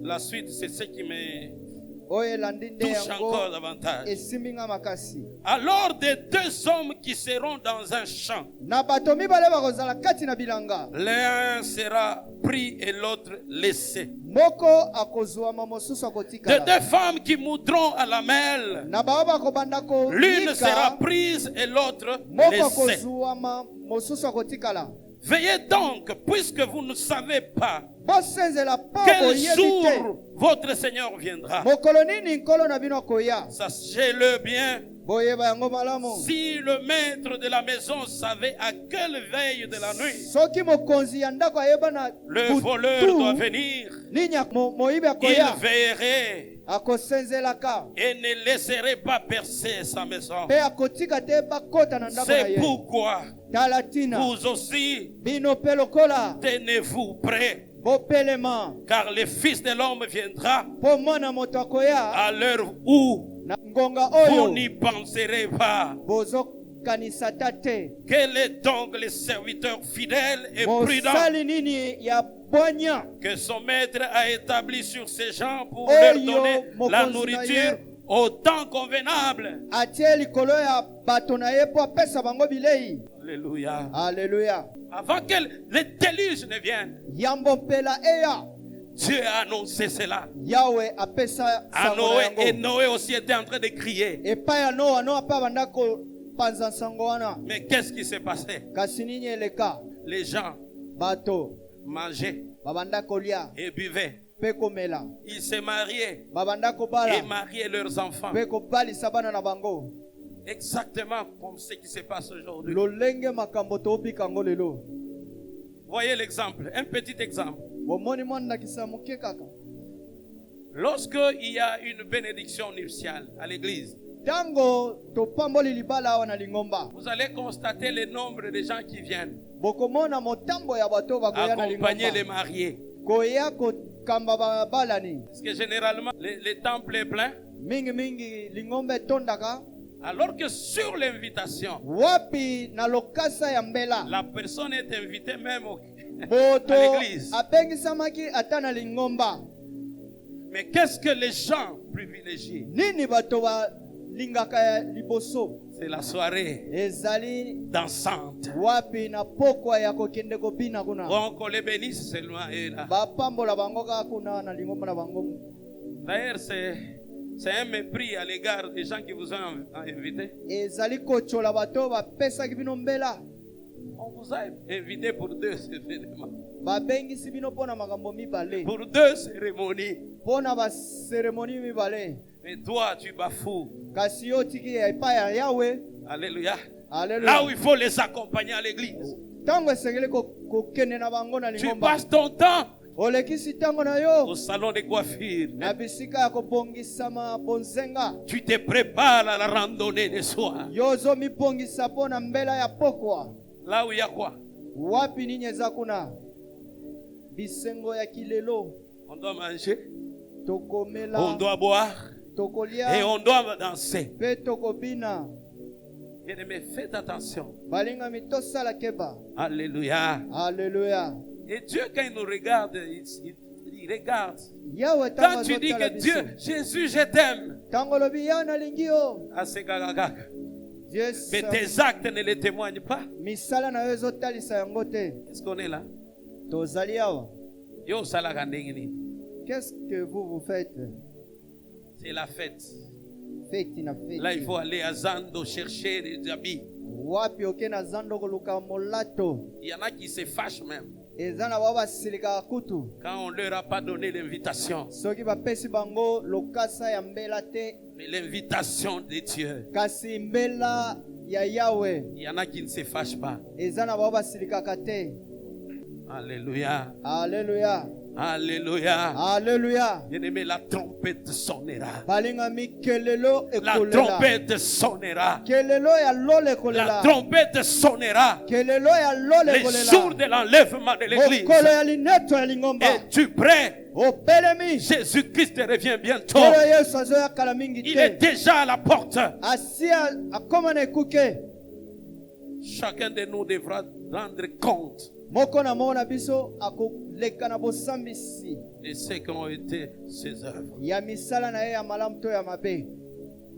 La suite, c'est ce qui me Oyo elandi nde touche encore yango davantage. esimbi nga makasi. Alors des deux hommes qui seront dans un champ, Na bato mibale bakozala kati na bilanga. l'un sera pris et l'autre laissé. Moko akozwama mosusu De akotikala. deux femmes qui moudront à la mêle, Na bao bakobanda l'une sera kolika, prise et l'autre moko laissée. akozwama mosusu akotikala. Veillez donc, puisque vous ne savez pas Bosenzela mpo quel boyebi te. jour votre Seigneur viendra. Mokolo nini nkolo na bino akoya. Sachez-le bien, Boyeba yango malamu. si le maître de la maison savait à quelle veille de la nuit Soki mokonzi ya ndako ayeba na le voleur doit venir, nini moyibi il akoya, veillerait akosenzelaka et ne laisserait pas percer sa maison. mpe akotika te bakota na ndako na C'est ye. pourquoi Tala tina vous aussi bino mpe lokola tenez-vous prêts, bopelema, car le Fils de l'homme viendra mpo mwana moto akoya à l'heure où na ngonga vous oyo n'y penserez pas. bozokanisa ta te. Quel est donc le serviteur fidèle et prudent Mosali nini ya bwanya que son maître a établi sur ces gens pour leur donner la nourriture au temps convenable? atie likolo ya bato na ye mpo apesa bango bilei. Alléluia. Aleluya. Avant que le déluge ne vienne, Yambo mpela eya, Dieu a annoncé cela. Yawe apesa À sango Noé, na et yango. Noé aussi était en train de crier. Epai ya Noa, Noa mpe abanda panza nsango wana. Mais qu'est-ce qui s'est passé? Kasi nini eleka? Les gens Bato mangeaient babanda kolia et buvaient. pe komela. Ils se mariaient Babanda et kobala mariaient leurs enfants. pe kobalisa bana na bango. Exactement comme ce qui se passe aujourd'hui. Lolenge makambo tobika ngo lelo. Voyez l'exemple, un petit exemple. Bomoni mwana na kisamuke kaka. Lorsque il y a une bénédiction nuptiale à l'église, Tango topamboli libala awa na lingomba. vous allez constater le nombre de gens qui viennent Bokomona motambo ya bato bakoya na accompagner les lingomba. mariés. Koya kokamba babalani. Parce que généralement, le temple est plein. Mingi lingomba tondaka. Alors que sur l'invitation, Wapi na lokasa ya mbela. la personne est invitée même Boto à l'église. abengisamaki ata na lingomba. Mais qu'est-ce que les gens privilégiés? Nini bato ba lingaka ya liboso. C'est la soirée Ezali dansante. wapi na pokwa ya kokende kobina kuna. Donc on les bénisse seulement eux là. Bapambola bango kaka kuna na lingomba na bango. D'ailleurs, c'est un mépris à l'égard des gens qui vous ont invité. Ezali kochola bato bapesaki bino mbela. On vous a invité pour 2 événements, Babengisi bino pona makambo mibale. pour 2 cérémonies. Pona ba cérémonie mibale. Mais toi, tu bafoues. Kasi yo tiki ya epai ya Yahweh. Alléluia. Là où Alléluia. il faut les accompagner à l'église. Tango esengeli kokende na bango na Tu lingomba. passes ton temps Olekisi tango na yo. au salon de coiffure. Na bisika ya kobongisama bonzenga. Tu te prépares à la randonnée de soir. Yozo mipongisa pona mbela ya pokwa. Là où il y a quoi? Wapi nini eza kuna? Bisengo ya kilelo. On doit manger, on Tokomela. doit boire et Tokolia. on doit danser. Pe tokobina. Bien-aimés, faites attention. Balinga mitosala keba. Alléluia. Alléluia. Et Dieu, quand il nous regarde, il regarde. Yahweh Quand tango tu dis azotala que biso. Dieu, Jésus, je t'aime, Tango lobi ya nalingi yo. mais Yes. tes actes ne le témoignent pas. Misala na yo ezotalisa yango te. Est-ce qu'on est là? Tozali awa. Yo salaka ndenge nini? Qu'est-ce que vous faites? C'est la fête. Feti na feti. Là, il faut aller à Zando chercher des habits. Wapi oke na zando koluka molato. Il y en a qui se fâchent même Eza na baba silika kutu. quand on ne leur a pas donné l'invitation. Soki bapesi bango lokasa ya mbela te. Mais l'invitation de Dieu, Kasi mbela ya Yahweh. il y en a qui ne se fâchent pas. Eza na baba silikaka te. Alléluia. Alléluia. Alléluia. Alléluia. Bien-aimé, la trompette sonnera. Balinga mikelelo La ekolela. trompette sonnera. Kelelo ya lole La ekolela. trompette sonnera. Kelelo ya lole Les jours ekolela. de l'enlèvement de l'église. Mokolo ya lineto ya lingomba. Es-tu prêt? Opelemi. Jésus-Christ revient bientôt. Kolo Yesu azoyakala mingi Il est te. déjà à la porte. Asi akoma na ekuke. Chacun de nous devra rendre compte Moko na moko na biso akoleka na bosambisi de ce qu'ont été ses œuvres. ya misala na ye ya malamu to ya mabe.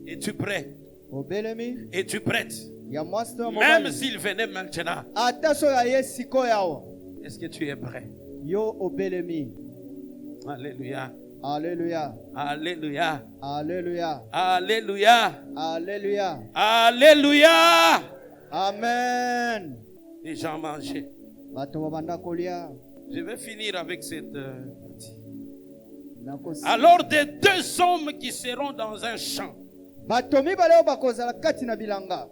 Es-tu prêt? Obelemi Es-tu prête? ya mwasi to ya Même mobali. s'il venait maintenant, Ata so ya ye sikoyo awa. est-ce que tu es prêt? Yo obelemi. Alléluia. Alléluia. Alléluia. Alléluia. Alléluia. Alléluia. Alléluia. Amen. Les gens mangeaient. Bato babanda kolia. Je vais finir avec cette partie. Nakosi. Alors des 2 hommes qui seront dans un champ, Bato mibale oyo bakozala kati na bilanga.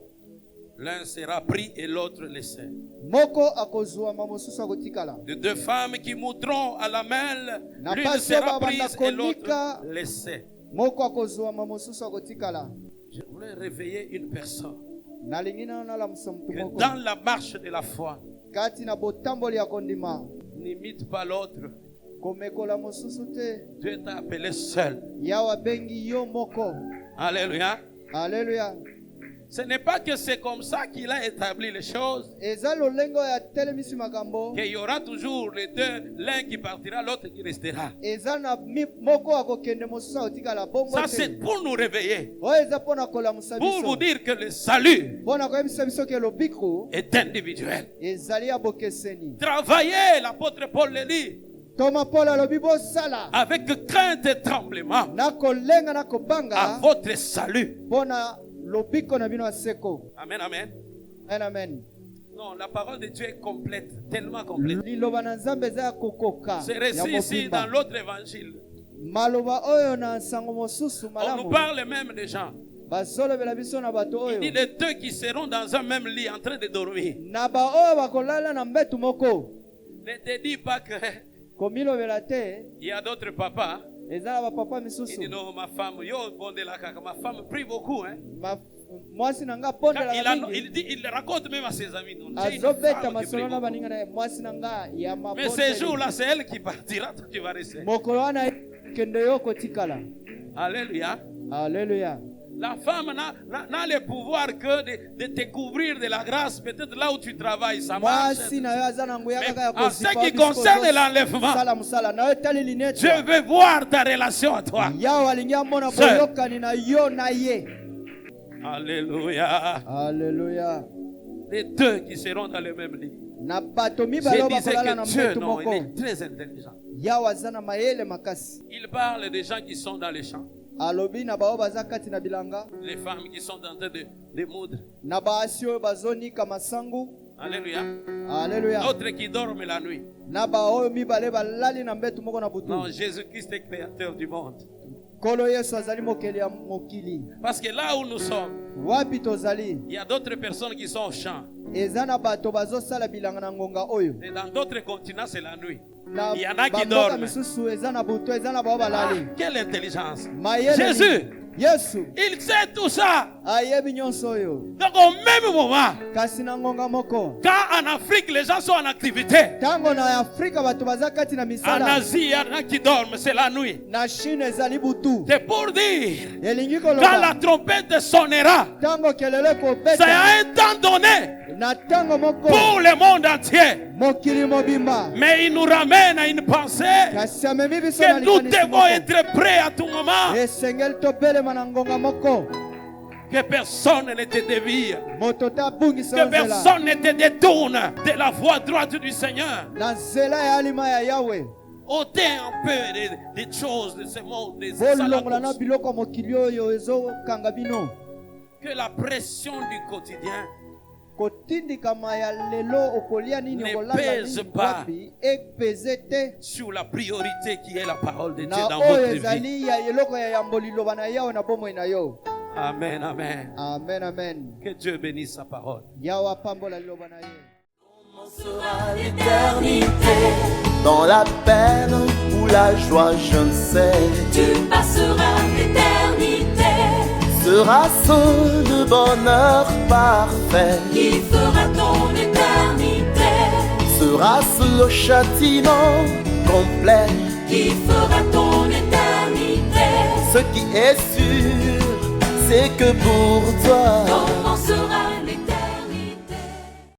l'un sera pris et l'autre laissé. Moko akozwama mosusu akotikala. De 2 femmes qui moudront à la mêle, Na l'une pasi sera oyo babanda prise et l'autre konika. laissée. Moko akozwama mosusu akotikala. Je voulais réveiller une personne Nalingi na nalamusa mutu que moko. dans la marche de la foi, Kati na botamboli ya kondima. n'imite pas l'autre. Komekola mosusu te. Dieu t'a appelé seul. Yawa bengi yo moko. Alléluia. Alléluia. Ce n'est pas que c'est comme ça qu'il a établi les choses. Eza lolengo ya telemisi makambo. Qu'il y aura toujours les 2, l'un qui partira, l'autre qui restera. Eza na moko akokende mosusu akotikala bongo Ça, te. c'est pour nous réveiller. Oyo eza mpona kolamusa Pour vous biso. dire que le salut Mpona koyebisa biso ke lobiku est individuel. ezali ya bokeseni. Travaillez, l'apôtre Paul le dit, Toma Paul alobi bosala avec crainte et tremblement na kolenga na à kobanga votre salut. mpona lobiko na bino ya seko. Amen, amen. Amen, amen. Non, la parole de Dieu est complète, tellement complète. Liloba na Nzambe eza ya kokoka. C'est ya récit ici mobimba. dans l'autre évangile. Maloba oyo na nsango mosusu On nous malamu. parle même des gens. Bazolobela biso na bato Il dit oyo. les deux qui seront dans un même lit en train de dormir. Na ba oyo bakolala na mbetu moko. Ne te dis pas que Komilobela te. il y a d'autres papas. Eza na bapapa Il misusu. dit non, ma femme, yo bonde la kaka, ma femme prie beaucoup. Hein. Mwasi na nga Quand pondela il dit, il raconte même à ses amis. Non, j'ai une azobeta femme qui prie masolo na beaucoup. baninga na ye. Mwasi na nga ya Mais ces jours-là, c'est elle qui partira, toi tu vas rester. mokolo wana kende yo kotikala. Alléluia. Alléluia. La femme n'a le pouvoir que de te couvrir de la grâce, peut-être là où tu travailles, ça marche. Mwasi na yo aza na nguya Mais kaka ya en ce kozipa qui biso concerne kozo- l'enlèvement, sala musala na yo tali linete. je veux voir ta relation à toi. Yawe alingi amona Seul. boyokani na yo na ye. Alléluia. Alléluia. Les deux qui seront dans le même lit. Na bato mibale Je oyo disais bakolala na que Dieu, mbetu non, il moko. est très intelligent. Yawe aza na mayele makasi. Il parle des gens qui sont dans les champs, Alobi na bao baza kati na bilanga. les femmes qui sont en train de moudre. Na baasi oyo bazonika masangu. Alléluia. Alléluia. D'autres qui dorment la nuit. Na ba oyo mibale balali na mbetu moko na butu. Non, Jésus-Christ est créateur du monde. Kolo Yesu azali mokeli ya mokili. Parce que là où nous sommes, Wapi tozali? il y a d'autres personnes qui sont au champ. Eza na bato bazosala bilanga na ngonga oyo. Et dans d'autres continents, c'est la nuit. Na Il y en a qui bamboka dorment. misusu eza na butu, eza na bao Ah, balali. quelle intelligence. Mayele Jésus, ni- Yesu il sait tout ça. ayebi nyonso oyo. Donc au même moment, Kasi na ngonga moko. quand en Afrique, les gens sont en activité, Tango na Afrika bato baza kati na en misala. Asie, il y en a qui dorment, c'est la nuit. Na Chine ezali butu. C'est pour dire, Elingi quand la koloba. trompette sonnera, Tango kelele c'est à kobeta. un temps donné Na tango moko. pour le monde entier. Mokili mobimba. Mais il nous ramène à une pensée Kasi amemi biso na que nous likanisi devons moko. être prêts à tout moment, Esengeli topelema na ngonga moko. que personne ne te dévie, Moto te abungisa que yo nzela. personne ne te détourne de la voie droite du Seigneur. Na nzela ya alima ya Yawe. Ôtez un peu des choses de ce monde, des Bolongola na salakos. biloko mokili oyo ezokanga bino. Que la pression du quotidien Kotindikama ya lelo okolia nini ne okolala pèse nini pas wapi epeze te. sur la priorité qui est la parole de Dieu Na dans oyo votre vie. ezali ya eloko ya yambo liloba na Yawe na bomoi na yo. Amen, amen. Amen, amen. Que Dieu bénisse sa parole. Yawe apambola liloba na ye. Sera l'éternité dans la peine ou la joie, je ne sais. Tu passeras l'éternité Sera-ce le bonheur parfait? qui fera ton éternité, Sera-ce le châtiment complet? qui fera ton éternité. Ce qui est sûr, c'est que pour toi, Ton